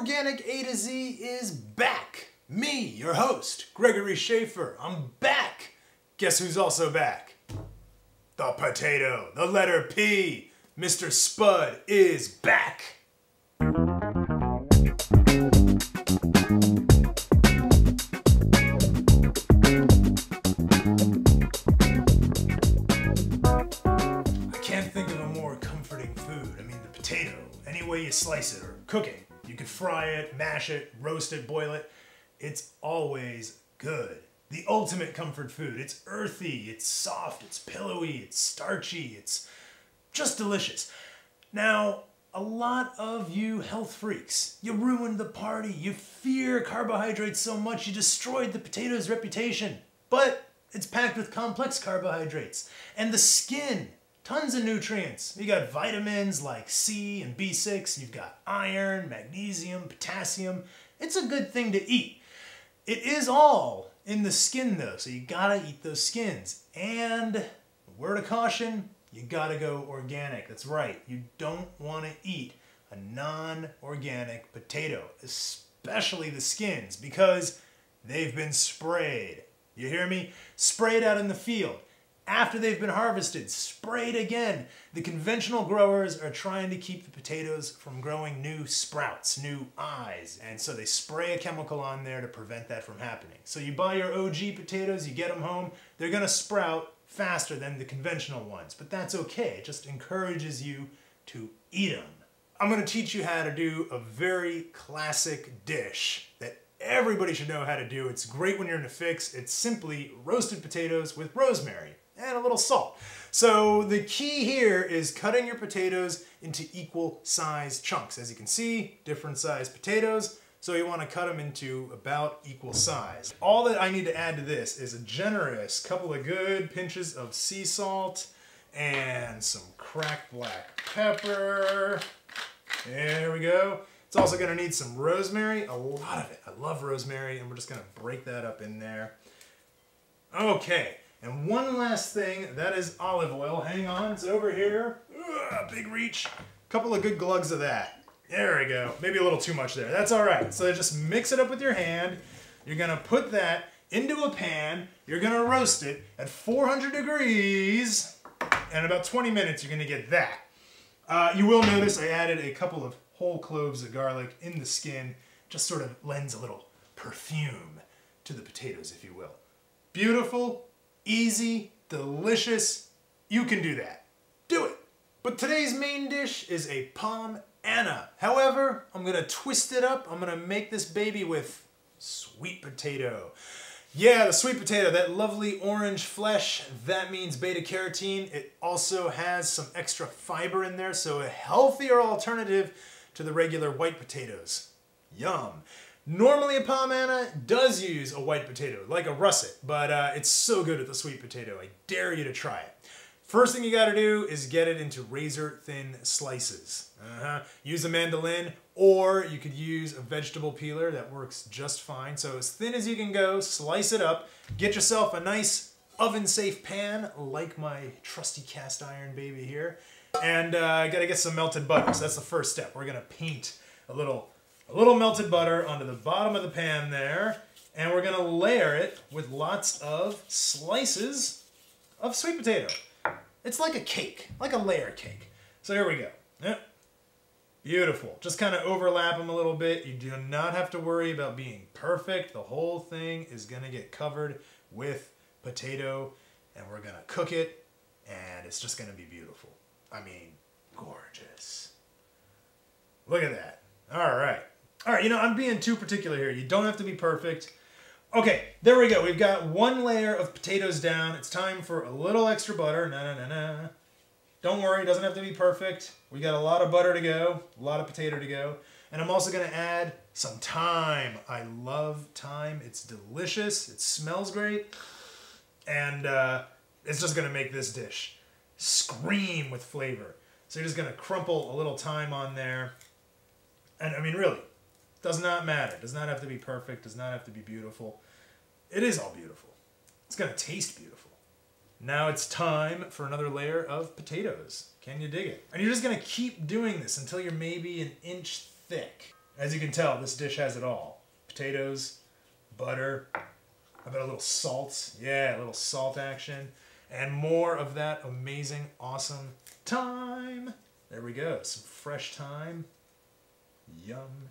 Organic A to Z is back. Me, your host, Gregory Schaefer. I'm back. Guess who's also back? The potato, the letter P. Mr. Spud is back. I can't think of a more comforting food. I mean, the potato, any way you slice it or cook it. You could fry it, mash it, roast it, boil it. It's always good. The ultimate comfort food. It's earthy, it's soft, it's pillowy, it's starchy, it's just delicious. Now, a lot of you health freaks, you ruined the party. You fear carbohydrates so much you destroyed the potato's reputation. But it's packed with complex carbohydrates. And the skin, tons of nutrients. You got vitamins like C and B6. You've got iron, magnesium, potassium. It's a good thing to eat. It is all in the skin though, so you gotta eat those skins. And word of caution, you gotta go organic. That's right, you don't wanna eat a non-organic potato, especially the skins, because they've been sprayed. You hear me? Sprayed out in the field. After they've been harvested, sprayed again. The conventional growers are trying to keep the potatoes from growing new sprouts, new eyes. And so they spray a chemical on there to prevent that from happening. So you buy your OG potatoes, you get them home, they're gonna sprout faster than the conventional ones. But that's okay, it just encourages you to eat them. I'm gonna teach you how to do a very classic dish that everybody should know how to do. It's great when you're in a fix. It's simply roasted potatoes with rosemary and a little salt. So the key here is cutting your potatoes into equal size chunks. As you can see, different size potatoes, so you want to cut them into about equal size. All that I need to add to this is a generous couple of good pinches of sea salt and some cracked black pepper. There we go. It's also going to need some rosemary, a lot of it. I love rosemary, and we're just going to break that up in there. Okay. And one last thing, that is olive oil. Hang on, it's over here. Big reach. Couple of good glugs of that. There we go. Maybe a little too much there. That's all right. So just mix it up with your hand. You're gonna put that into a pan. You're gonna roast it at 400 degrees. And in about 20 minutes, you're gonna get that. You will notice I added a couple of whole cloves of garlic in the skin. Just sort of lends a little perfume to the potatoes, if you will. Beautiful. Easy, delicious, you can do that. Do it. But today's main dish is a palm Anna. However, I'm gonna twist it up. I'm gonna make this baby with sweet potato. Yeah, the sweet potato, that lovely orange flesh, that means beta carotene. It also has some extra fiber in there, so a healthier alternative to the regular white potatoes. Yum. Normally a palm Anna does use a white potato, like a russet, but it's so good with the sweet potato. I dare you to try it. First thing you gotta do is get it into razor thin slices. Use a mandolin, or you could use a vegetable peeler. That works just fine. So as thin as you can go, slice it up. Get yourself a nice oven-safe pan, like my trusty cast iron baby here. And gotta get some melted butter. So that's the first step. We're gonna paint a little melted butter onto the bottom of the pan there, and we're gonna layer it with lots of slices of sweet potato. It's like a cake, like a layer cake. So here we go. Yep. Beautiful. Just kind of overlap them a little bit. You do not have to worry about being perfect. The whole thing is gonna get covered with potato, and we're gonna cook it, and it's just gonna be beautiful. I mean, gorgeous. Look at that. All right. All right, you know, I'm being too particular here. You don't have to be perfect. Okay, there we go. We've got one layer of potatoes down. It's time for a little extra butter. Na-na-na-na. Don't worry, it doesn't have to be perfect. We got a lot of butter to go, a lot of potato to go. And I'm also gonna add some thyme. I love thyme. It's delicious, it smells great, and it's just gonna make this dish scream with flavor. So you're just gonna crumple a little thyme on there. And I mean, really, does not matter. Does not have to be perfect. Does not have to be beautiful. It is all beautiful. It's gonna taste beautiful. Now it's time for another layer of potatoes. Can you dig it? And you're just gonna keep doing this until you're maybe an inch thick. As you can tell, this dish has it all. Potatoes, butter, I bet a little salt. Yeah, a little salt action. And more of that amazing, awesome thyme. There we go, some fresh thyme. Yum.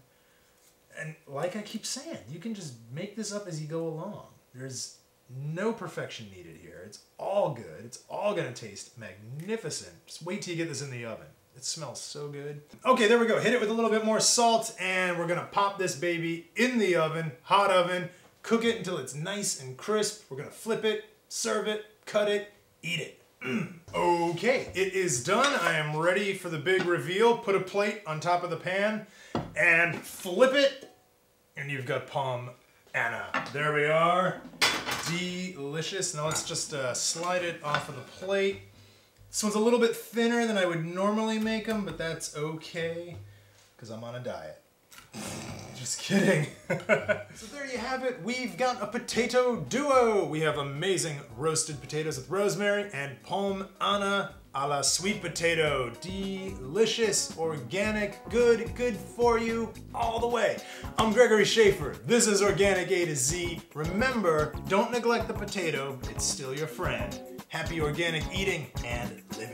And like I keep saying, you can just make this up as you go along. There's no perfection needed here. It's all good. It's all gonna taste magnificent. Just wait till you get this in the oven. It smells so good. Okay, there we go. Hit it with a little bit more salt, and we're gonna pop this baby in the oven, hot oven, cook it until it's nice and crisp. We're gonna flip it, serve it, cut it, eat it. Okay, it is done. I am ready for the big reveal. Put a plate on top of the pan and flip it, and you've got palm Anna. There we are. Delicious. Now let's just slide it off of the plate. This one's a little bit thinner than I would normally make them, but that's okay, because I'm on a diet. Just kidding. So there you have it. We've got a potato duo. We have amazing roasted potatoes with rosemary and palm Anna a la sweet potato. Delicious, organic, good for you all the way. I'm Gregory Schaefer. This is Organic A to Z. Remember, don't neglect the potato. It's still your friend. Happy organic eating and living.